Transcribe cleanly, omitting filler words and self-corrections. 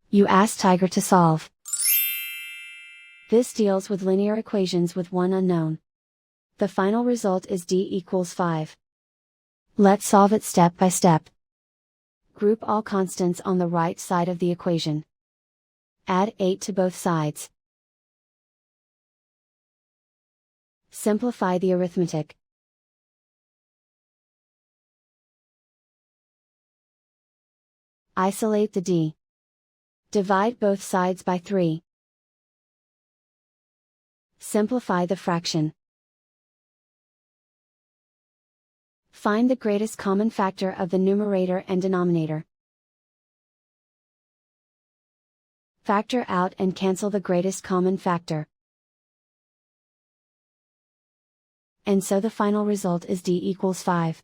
You ask Tiger to solve. This deals with linear equations with one unknown. The final result is d equals 5. Let's solve it step by step. Group all constants on the right side of the equation. Add 8 to both sides. Simplify the arithmetic. Isolate the d. Divide both sides by 3. Simplify the fraction. Find the greatest common factor of the numerator and denominator. Factor out and cancel the greatest common factor. And so the final result is d equals 5.